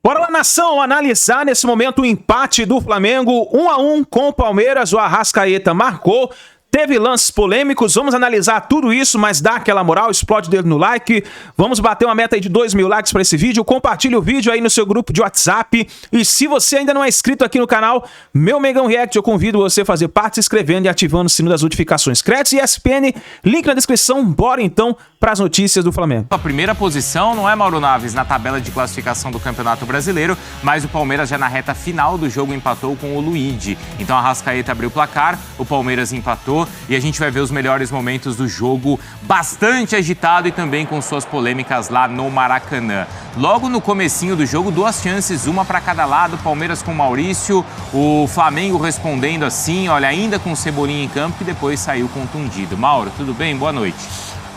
Bora lá, nação, analisar nesse momento o empate do Flamengo 1-1 com o Palmeiras. O Arrascaeta marcou. Teve lances polêmicos, vamos analisar tudo isso, mas dá aquela moral, explode o dedo no like. Vamos bater uma meta aí de 2.000 likes para esse vídeo. Compartilhe o vídeo aí no seu grupo de WhatsApp. E se você ainda não é inscrito aqui no canal, meu Mengão React, eu convido você a fazer parte, se inscrevendo e ativando o sino das notificações. Créditos e ESPN, link na descrição. Bora então para as notícias do Flamengo. A primeira posição não é Mauro Naves na tabela de classificação do Campeonato Brasileiro, mas o Palmeiras já na reta final do jogo empatou com o Luigi. Então a Arrascaeta abriu o placar, o Palmeiras empatou e a gente vai ver os melhores momentos do jogo, bastante agitado e também com suas polêmicas lá no Maracanã. Logo no comecinho do jogo, duas chances, uma para cada lado, Palmeiras com Maurício, o Flamengo respondendo assim, olha, ainda com o Cebolinha em campo, que depois saiu contundido. Mauro, tudo bem? Boa noite.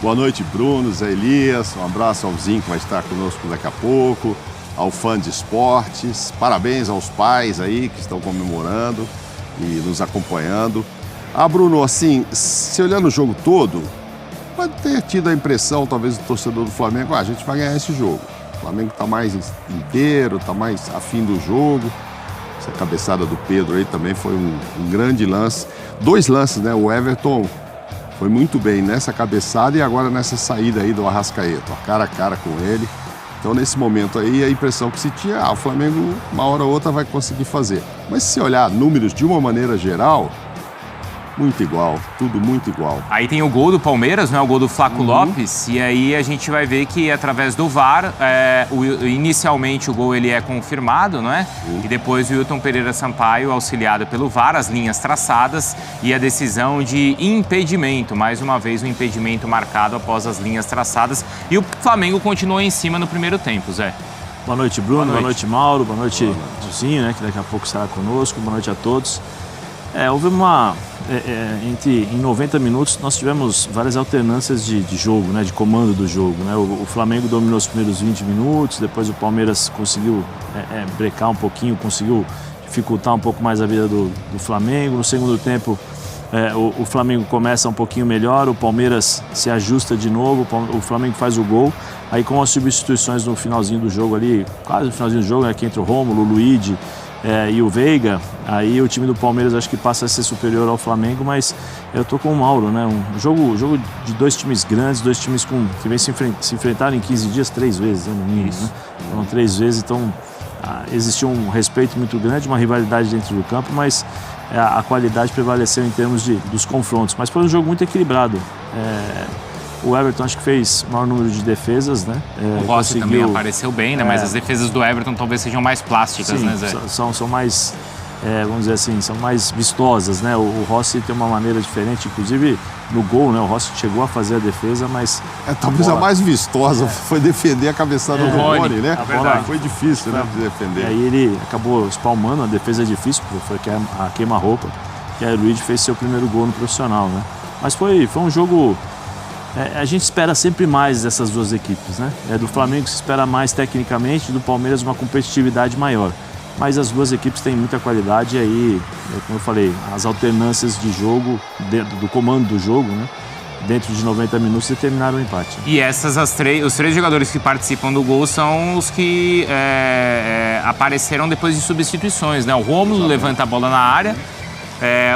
Boa noite, Bruno, Zé Elias, um abraço ao Zinho que vai estar conosco daqui a pouco, ao fã de esportes, parabéns aos pais aí que estão comemorando e nos acompanhando. Bruno, assim, se olhando o jogo todo, pode ter tido a impressão, talvez, do torcedor do Flamengo, a gente vai ganhar esse jogo. O Flamengo está mais inteiro, está mais afim do jogo. Essa cabeçada do Pedro aí também foi um grande lance. Dois lances, né? O Everton foi muito bem nessa cabeçada e agora nessa saída aí do Arrascaeta, cara a cara com ele. Então, nesse momento aí, a impressão que se tinha, o Flamengo, uma hora ou outra, vai conseguir fazer. Mas se olhar números de uma maneira geral, muito igual, tudo muito igual. Aí tem o gol do Palmeiras, não é o gol do Flaco Lopes, e aí a gente vai ver que através do VAR, inicialmente o gol ele é confirmado, não é? E depois o Wilton Pereira Sampaio, auxiliado pelo VAR, as linhas traçadas e a decisão de impedimento. Mais uma vez o impedimento marcado após as linhas traçadas. E o Flamengo continuou em cima no primeiro tempo, Zé. Boa noite, Bruno. Boa noite, Mauro. Boa noite, Zinho, né, que daqui a pouco estará conosco. Boa noite a todos. Houve em 90 minutos nós tivemos várias alternâncias de jogo, né, de comando do jogo, né? O Flamengo dominou os primeiros 20 minutos, depois o Palmeiras conseguiu brecar um pouquinho, conseguiu dificultar um pouco mais a vida do Flamengo. No segundo tempo, o Flamengo começa um pouquinho melhor, o Palmeiras se ajusta de novo, o Flamengo faz o gol. Aí com as substituições no finalzinho do jogo ali, quase no finalzinho do jogo, né, que entra o Rômulo, o Luigi e o Veiga, aí o time do Palmeiras acho que passa a ser superior ao Flamengo, mas eu tô com o Mauro, né? Um jogo de dois times grandes, dois times que vem se enfrentaram em 15 dias 3 vezes, né, no mínimo, né? Foram 3 vezes, então existiu um respeito muito grande, uma rivalidade dentro do campo, mas a qualidade prevaleceu em termos dos confrontos. Mas foi um jogo muito equilibrado. O Everton acho que fez o maior número de defesas, né? O Rossi também apareceu bem, né? Mas as defesas do Everton talvez sejam mais plásticas, sim, né, Zé? São mais, vamos dizer assim, são mais vistosas, né? O Rossi tem uma maneira diferente, inclusive no gol, né? O Rossi chegou a fazer a defesa, mas... talvez a mais vistosa foi defender a cabeçada do Rony, né? A bola foi difícil, né, de defender. E aí ele acabou espalmando, a defesa difícil, foi a queima-roupa, e aí o Luigi fez seu primeiro gol no profissional, né? Mas foi um jogo... a gente espera sempre mais dessas duas equipes, né? Do Flamengo se espera mais tecnicamente, do Palmeiras uma competitividade maior. Mas as duas equipes têm muita qualidade e aí, como eu falei, as alternâncias de jogo, do comando do jogo, né? Dentro de 90 minutos determinaram o empate. E os 3 jogadores que participam do gol são os que apareceram depois de substituições, né? O Rômulo levanta a bola na área,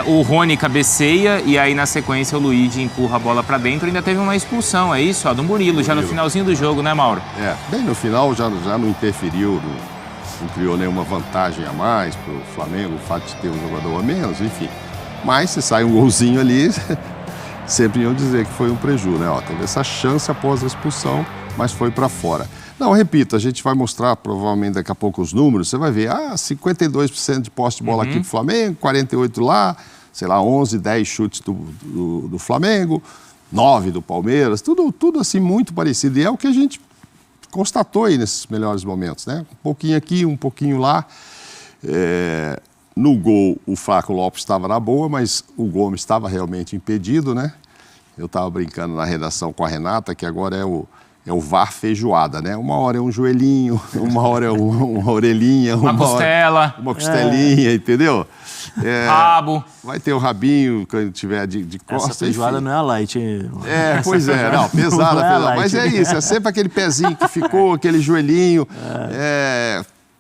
o Rony cabeceia e aí na sequência o Luigi empurra a bola pra dentro. Ainda teve uma expulsão, é isso? Do Murilo, já no finalzinho do jogo, né, Mauro? Bem no final já não interferiu, não criou nenhuma vantagem a mais pro Flamengo, o fato de ter um jogador a menos, enfim. Mas se sai um golzinho ali, sempre iam dizer que foi um prejuízo, né? Teve essa chance após a expulsão, mas foi pra fora. Não, repito, a gente vai mostrar provavelmente daqui a pouco os números, você vai ver, 52% de posse de bola aqui do Flamengo, 48% lá, sei lá, 11, 10 chutes do Flamengo, 9 do Palmeiras, tudo assim muito parecido. E é o que a gente constatou aí nesses melhores momentos, né? Um pouquinho aqui, um pouquinho lá. No gol, o Flaco Lopes estava na boa, mas o Gomes estava realmente impedido, né? Eu estava brincando na redação com a Renata, que agora é o VAR feijoada, né? Uma hora é um joelhinho, uma hora é uma orelhinha, uma costela. Uma costelinha, entendeu? Rabo. Vai ter o rabinho quando tiver de costas. Essa feijoada não é a light. Pois é. Não, pesada. Mas é isso, é sempre aquele pezinho que ficou, aquele joelhinho.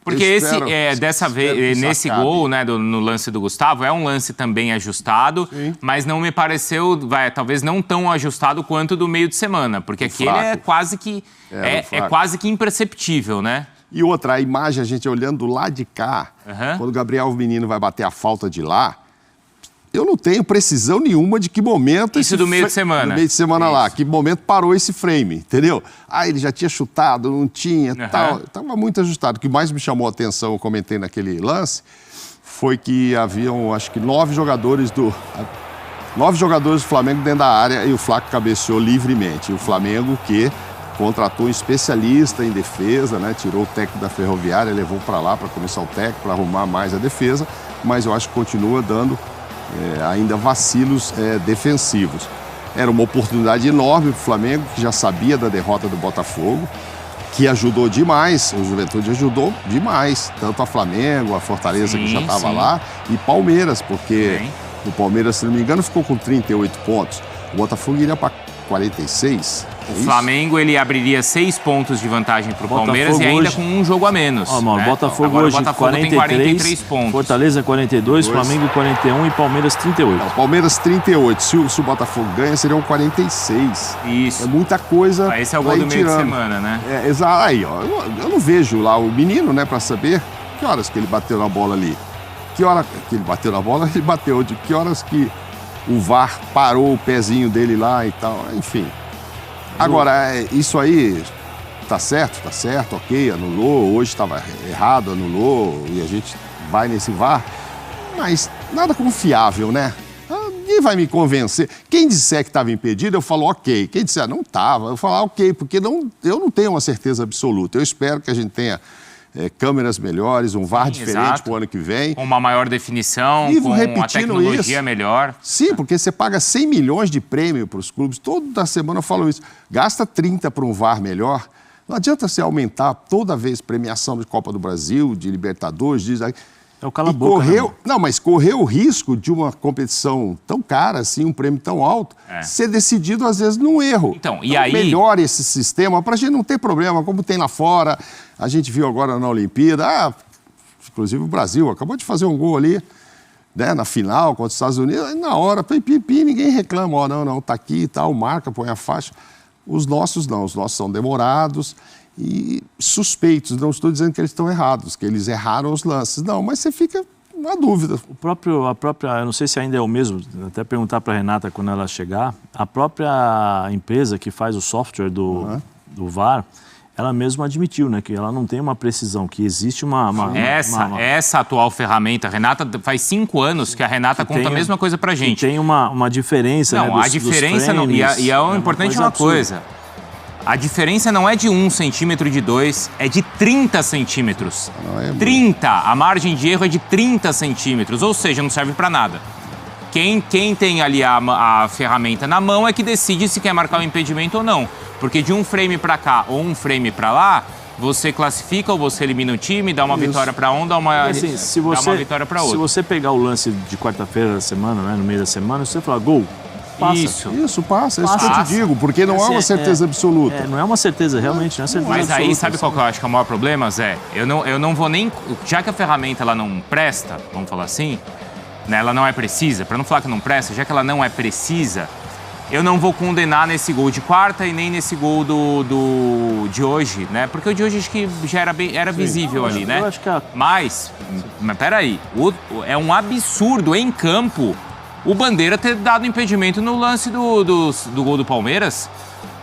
Porque dessa vez, nesse gol, né, no lance do Gustavo, é um lance também ajustado, mas não me pareceu, talvez não tão ajustado quanto do meio de semana, porque aquele é quase que quase que imperceptível, né? E outra, a imagem, a gente olhando do lado de cá, quando o Gabriel Menino vai bater a falta de lá, eu não tenho precisão nenhuma de que momento... Isso do meio de semana. Do meio de semana lá, que momento parou esse frame, entendeu? Ele já tinha chutado, não tinha, tal. Estava muito ajustado. O que mais me chamou a atenção, eu comentei naquele lance, foi que haviam, acho que 9 jogadores do Flamengo dentro da área e o Flaco cabeceou livremente. E o Flamengo que contratou um especialista em defesa, né? Tirou o técnico da Ferroviária, levou para lá para começar o técnico, para arrumar mais a defesa, mas eu acho que continua dando ainda vacilos defensivos. Era uma oportunidade enorme para o Flamengo, que já sabia da derrota do Botafogo, que ajudou demais, o Juventude ajudou demais, tanto a Flamengo, a Fortaleza, que já estava lá, e Palmeiras, porque o Palmeiras, se não me engano, ficou com 38 pontos. O Botafogo iria para 46. O Flamengo, ele abriria 6 pontos de vantagem para o Palmeiras e ainda hoje, com um jogo a menos. Né? Botafogo hoje tem 43 pontos. Fortaleza 42, Flamengo 41 e Palmeiras 38. Não, Palmeiras 38. Se o Botafogo ganha, seriam 46. Isso. É muita coisa. Esse é o gol do meio de semana, né? Exato. Aí, ó, eu não vejo lá o menino, né, para saber que horas que ele bateu na bola ali. Que hora que ele bateu na bola, ele bateu. De que horas que o VAR parou o pezinho dele lá e tal. Enfim. Agora, isso aí tá certo, ok, anulou, hoje estava errado, anulou, e a gente vai nesse VAR, mas nada confiável, né? Ninguém vai me convencer. Quem disser que estava impedido, eu falo ok. Quem disser não estava, eu falo ok, porque eu não tenho uma certeza absoluta. Eu espero que a gente tenha câmeras melhores, um VAR diferente para o ano que vem. Com uma maior definição, com uma tecnologia melhor. Sim, porque você paga 100 milhões de prêmio para os clubes. Toda semana eu falo isso. Gasta 30 para um VAR melhor. Não adianta você aumentar toda vez premiação de Copa do Brasil, de Libertadores, É o cala-boca. Não, mas correu o risco de uma competição tão cara, assim, um prêmio tão alto, ser decidido, às vezes, num erro. Então, e aí... melhore esse sistema para a gente não ter problema, como tem lá fora. A gente viu agora na Olimpíada, inclusive o Brasil acabou de fazer um gol ali, né, na final contra os Estados Unidos, aí na hora, ninguém reclama, não, tá aqui e tal, marca, põe a faixa. Os nossos não, os nossos são demorados e suspeitos. Não estou dizendo que eles estão errados, que eles erraram os lances. Não, mas você fica na dúvida. A própria, eu não sei se ainda é o mesmo, até perguntar para a Renata quando ela chegar, a própria empresa que faz o software do VAR, ela mesma admitiu, né, que ela não tem uma precisão, que existe essa atual ferramenta, Renata, faz 5 anos que a Renata conta a mesma coisa pra gente. Tem uma diferença, não, né, a diferença não, e o importante é uma coisa. A diferença não é de 1 centímetro, de 2, é de 30 centímetros. 30! A margem de erro é de 30 centímetros, ou seja, não serve para nada. Quem tem ali a ferramenta na mão é que decide se quer marcar o impedimento ou não. Porque de um frame para cá ou um frame para lá, você classifica ou você elimina o time, dá uma vitória para um, dá uma vitória para outro. Se você pegar o lance de quarta-feira da semana, né, no meio da semana, você falar gol, passa. Isso passa. É isso que eu te digo, porque não é uma certeza absoluta. Não é uma certeza, realmente, não é certeza absoluta. Mas aí, sabe qual que eu acho que é o maior problema, Zé? Eu não vou nem... Já que a ferramenta ela não presta, vamos falar assim, né, ela não é precisa, para não falar que não presta, já que ela não é precisa, eu não vou condenar nesse gol de quarta e nem nesse gol de hoje, né? Porque o de hoje acho que já era visível ali, né? Mas peraí, é um absurdo em campo o Bandeira ter dado impedimento no lance do gol do Palmeiras,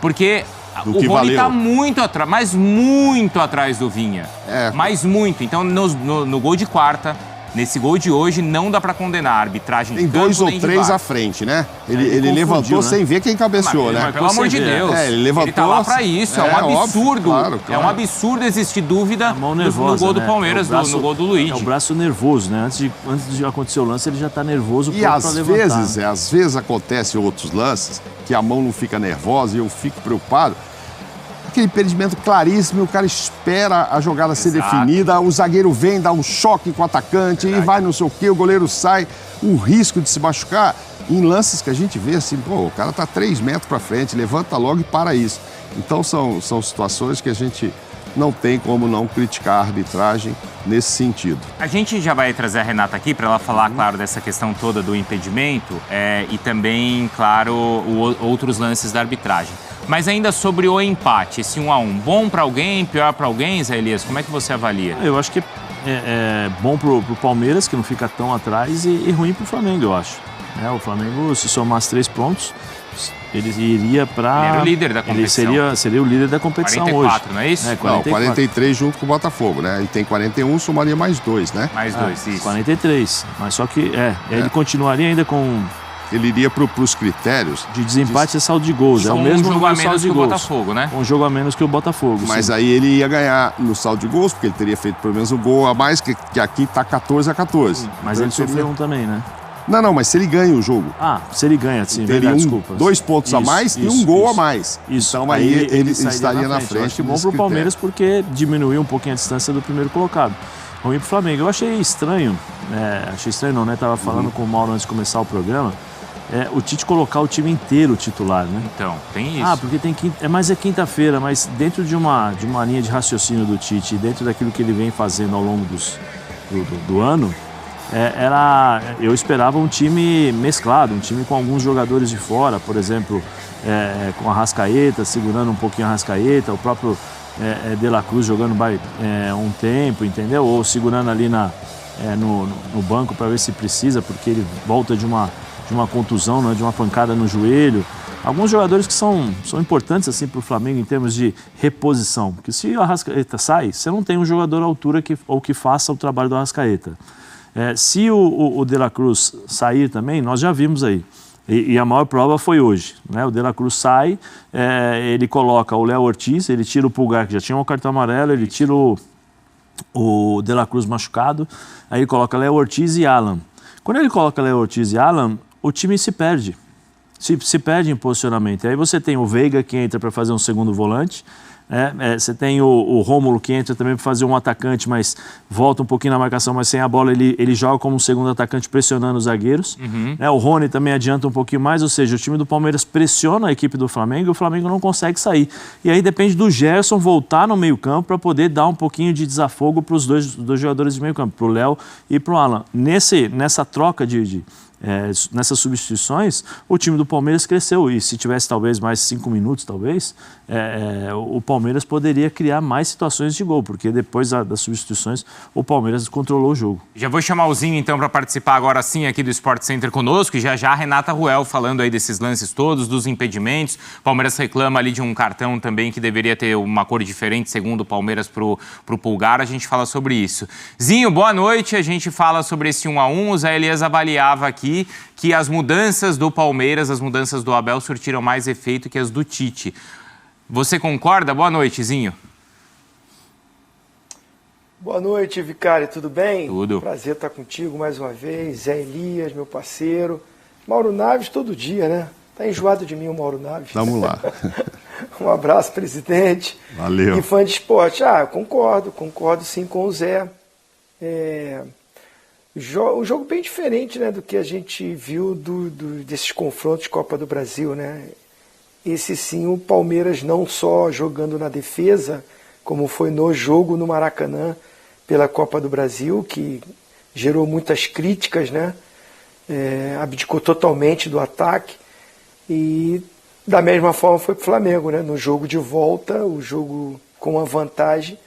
porque o Rony tá muito atrás, mas muito atrás do Vinha. Mas muito. Então, no gol de quarta, nesse gol de hoje, não dá pra condenar a arbitragem. Tem 2 ou 3 à frente, né? Ele levantou, né, sem ver quem cabeceou, né? Mas, pelo amor de Deus. Ele levantou. Ele tá lá pra isso. É um absurdo. Óbvio, claro. É um absurdo existir dúvida no gol do Palmeiras, no gol do Luigi. É o braço nervoso, né? Antes de acontecer o lance, ele já tá nervoso pra levantar. E às vezes acontece outros lances que a mão não fica nervosa e eu fico preocupado. Aquele impedimento claríssimo, o cara espera a jogada ser definida, o zagueiro vem, dá um choque com o atacante, e vai não sei o quê, o goleiro sai, o risco de se machucar. Em lances que a gente vê assim, o cara tá 3 metros para frente, levanta logo e para isso. Então são situações que a gente não tem como não criticar a arbitragem nesse sentido. A gente já vai trazer a Renata aqui para ela falar, claro, dessa questão toda do impedimento e também, claro, outros lances da arbitragem. Mas ainda sobre o empate, esse 1-1, bom para alguém, pior para alguém, Zé Elias, como é que você avalia? Eu acho que é bom pro Palmeiras, que não fica tão atrás, e ruim pro Flamengo, eu acho. O Flamengo, se somasse 3 pontos, ele iria para... Ele era o líder da competição. Ele seria o líder da competição 44, hoje. não é isso? 44. Não, 43 junto com o Botafogo, né? Ele tem 41, somaria mais 2, né? Mais 2, isso. 43, mas só que, ele continuaria ainda com... Ele iria para os critérios... De desempate e saldo de gols. É o mesmo jogo a menos que o gols. Botafogo, né? Um jogo a menos que o Botafogo. Mas sim. aí ele ia ganhar no saldo de gols, porque ele teria feito pelo menos um gol a mais, que aqui está 14-14. Mas ele sofreu um também, né? Não, mas se ele ganha o jogo... Se ele ganha, sim, teria verdade, desculpa. 2 pontos a mais e um gol a mais. Isso. Então aí ele estaria na frente. Eu acho bom pro Palmeiras porque diminuiu um pouquinho a distância do primeiro colocado. Ruim pro Flamengo. Eu achei estranho, né? Tava falando com o Mauro antes de começar o programa, o Tite colocar o time inteiro titular, né? Então, tem isso. Porque mas é quinta-feira, mas dentro de uma linha de raciocínio do Tite, dentro daquilo que ele vem fazendo ao longo do ano, eu esperava um time mesclado, um time com alguns jogadores de fora, por exemplo, com a Arrascaeta, segurando um pouquinho a Arrascaeta, o próprio De La Cruz jogando um tempo, entendeu? Ou segurando ali no banco para ver se precisa, porque ele volta de uma contusão, né, de uma pancada no joelho. Alguns jogadores que são importantes assim, para o Flamengo em termos de reposição, porque se o Arrascaeta sai, você não tem um jogador à altura que faça o trabalho do Arrascaeta. Se o De La Cruz sair também, nós já vimos aí, e a maior prova foi hoje, né? O De La Cruz sai, ele coloca o Léo Ortiz, ele tira o Pulgar, que já tinha um cartão amarelo, ele tira o De La Cruz machucado, aí ele coloca Léo Ortiz e Alan. Quando ele coloca Léo Ortiz e Alan, o time se perde. Se perde em posicionamento. Aí você tem o Veiga que entra para fazer um segundo volante, você tem o Rômulo que entra também para fazer um atacante, mas volta um pouquinho na marcação, mas sem a bola ele joga como um segundo atacante pressionando os zagueiros. O Rony também adianta um pouquinho mais, ou seja, o time do Palmeiras pressiona a equipe do Flamengo e o Flamengo não consegue sair. E aí depende do Gerson voltar no meio campo para poder dar um pouquinho de desafogo para os dois jogadores de meio campo, para o Léo e para o Alan. Nessa troca nessas substituições, o time do Palmeiras cresceu e se tivesse talvez mais 5 minutos, o Palmeiras poderia criar mais situações de gol, porque depois das substituições o Palmeiras controlou o jogo. Já vou chamar o Zinho então para participar agora sim aqui do Sport Center conosco, e já a Renata Ruel falando aí desses lances todos, dos impedimentos. O Palmeiras reclama ali de um cartão também que deveria ter uma cor diferente segundo o Palmeiras pro Pulgar, a gente fala sobre isso. Zinho, boa noite, a gente fala sobre esse 1-1, o Zé Elias avaliava aqui que as mudanças do Palmeiras, as mudanças do Abel surtiram mais efeito que as do Tite. Você concorda? Boa noite, Zinho. Boa noite, Vicário, tudo bem? Tudo. Prazer estar contigo mais uma vez. Zé Elias, meu parceiro. Mauro Naves todo dia, né? Tá enjoado de mim o Mauro Naves. Vamos lá. Um abraço, presidente. Valeu. E fã de esporte. Concordo sim com o Zé. Um jogo bem diferente, né, do que a gente viu desses confrontos de Copa do Brasil, né? Esse sim, o Palmeiras não só jogando na defesa, como foi no jogo no Maracanã pela Copa do Brasil, que gerou muitas críticas, né? Abdicou totalmente do ataque e da mesma forma foi para o Flamengo, né? No jogo de volta, o jogo com a vantagem,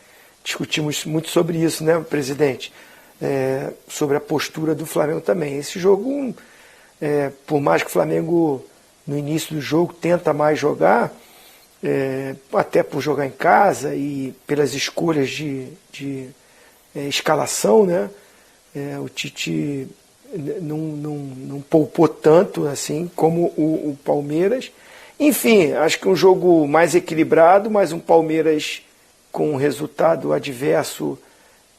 discutimos muito sobre isso, né, presidente? Sobre a postura do Flamengo também. Esse jogo, por mais que o Flamengo no início do jogo tenta mais jogar, até por jogar em casa e pelas escolhas de escalação, né? O Tite não poupou tanto assim como o Palmeiras. Enfim, acho que um jogo mais equilibrado, mas um Palmeiras com um resultado adverso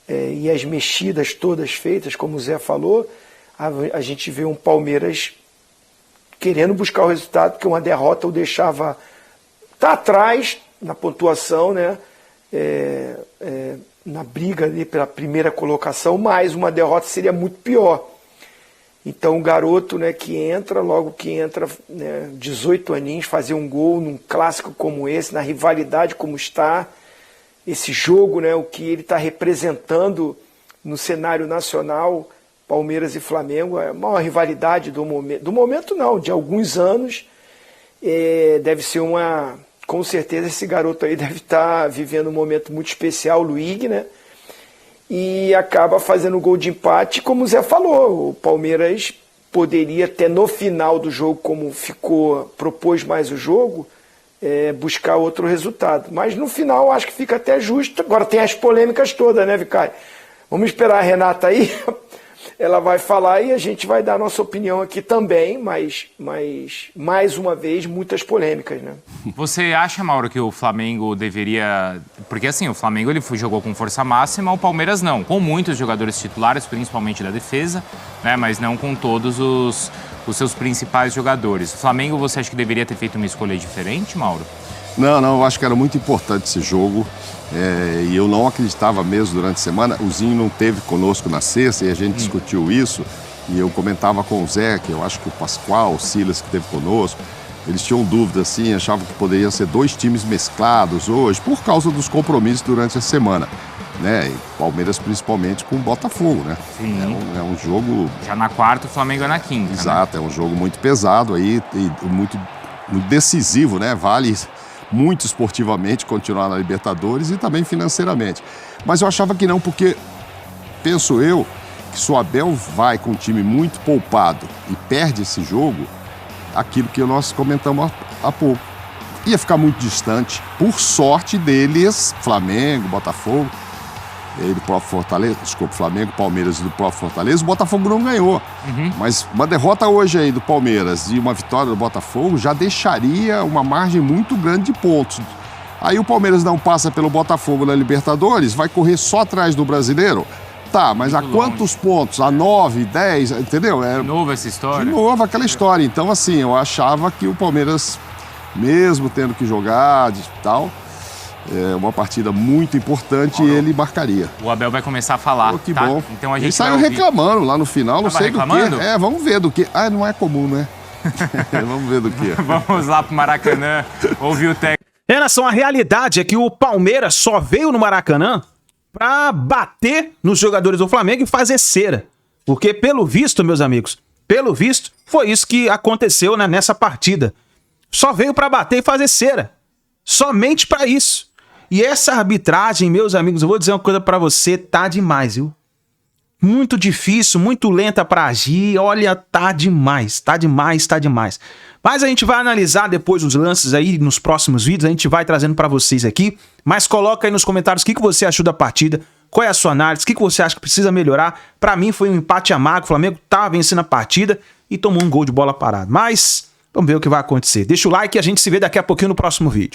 e as mexidas todas feitas, como o Zé falou, a gente vê um Palmeiras querendo buscar o resultado, porque uma derrota o deixava atrás na pontuação, né? Na briga ali pela primeira colocação, mas uma derrota seria muito pior. Então o garoto, né, logo que entra, né, 18 aninhos, fazer um gol num clássico como esse, na rivalidade como está, esse jogo, né, o que ele está representando no cenário nacional, Palmeiras e Flamengo, é a maior rivalidade do momento não, de alguns anos. Deve ser com certeza esse garoto aí deve estar vivendo um momento muito especial, o Luigi, né? E acaba fazendo gol de empate, como o Zé falou, o Palmeiras poderia até no final do jogo, como propôs mais o jogo, buscar outro resultado. Mas no final acho que fica até justo. Agora tem as polêmicas todas, né, Vicário? Vamos esperar a Renata aí, ela vai falar e a gente vai dar a nossa opinião aqui também, mas mais uma vez, muitas polêmicas, né? Você acha, Mauro, que o Flamengo deveria... Porque assim, o Flamengo ele jogou com força máxima, o Palmeiras não, com muitos jogadores titulares, principalmente da defesa, né? Mas não com todos os seus principais jogadores. O Flamengo, você acha que deveria ter feito uma escolha diferente, Mauro? Não, eu acho que era muito importante esse jogo. E eu não acreditava mesmo durante a semana. O Zinho não esteve conosco na sexta e a gente discutiu isso. E eu comentava com o Zé, que eu acho que o Pascoal, o Silas, que esteve conosco, eles tinham dúvidas, assim, achavam que poderiam ser 2 times mesclados hoje, por causa dos compromissos durante a semana. Né? E Palmeiras principalmente com o Botafogo, né? Sim. É um jogo... Já na quarta, o Flamengo é na quinta. Exato, né? É um jogo muito pesado aí e muito decisivo, né? Vale muito esportivamente continuar na Libertadores e também financeiramente. Mas eu achava que não, porque penso eu que se o Abel vai com um time muito poupado e perde esse jogo, aquilo que nós comentamos há pouco, ia ficar muito distante. Por sorte deles, Flamengo, Botafogo, e do próprio Fortaleza, desculpa, Flamengo, Palmeiras e do próprio Fortaleza, o Botafogo não ganhou. Mas uma derrota hoje aí do Palmeiras e uma vitória do Botafogo já deixaria uma margem muito grande de pontos. Aí o Palmeiras não passa pelo Botafogo na Libertadores, vai correr só atrás do Brasileiro? Tá, mas muito a quantos longe. Pontos? A 9, 10, entendeu? De novo essa história? De novo aquela história. Então, assim, eu achava que o Palmeiras, mesmo tendo que jogar e tal... uma partida muito importante e ele marcaria. O Abel vai começar a falar. Que tá? bom. Então a gente ele saiu reclamando lá no final, não sei do que. Vamos ver do que. Não é comum, né? Vamos ver do que. Vamos lá pro Maracanã, ouvir o técnico. Relação, a realidade é que o Palmeiras só veio no Maracanã pra bater nos jogadores do Flamengo e fazer cera. Porque pelo visto, meus amigos, foi isso que aconteceu, né, nessa partida. Só veio pra bater e fazer cera. Somente pra isso. E essa arbitragem, meus amigos, eu vou dizer uma coisa pra você, tá demais, viu? Muito difícil, muito lenta pra agir, olha, tá demais. Mas a gente vai analisar depois os lances aí nos próximos vídeos, a gente vai trazendo pra vocês aqui, mas coloca aí nos comentários o que você achou da partida, qual é a sua análise, o que você acha que precisa melhorar. Pra mim foi um empate amargo, o Flamengo tá vencendo a partida e tomou um gol de bola parada, mas vamos ver o que vai acontecer. Deixa o like e a gente se vê daqui a pouquinho no próximo vídeo.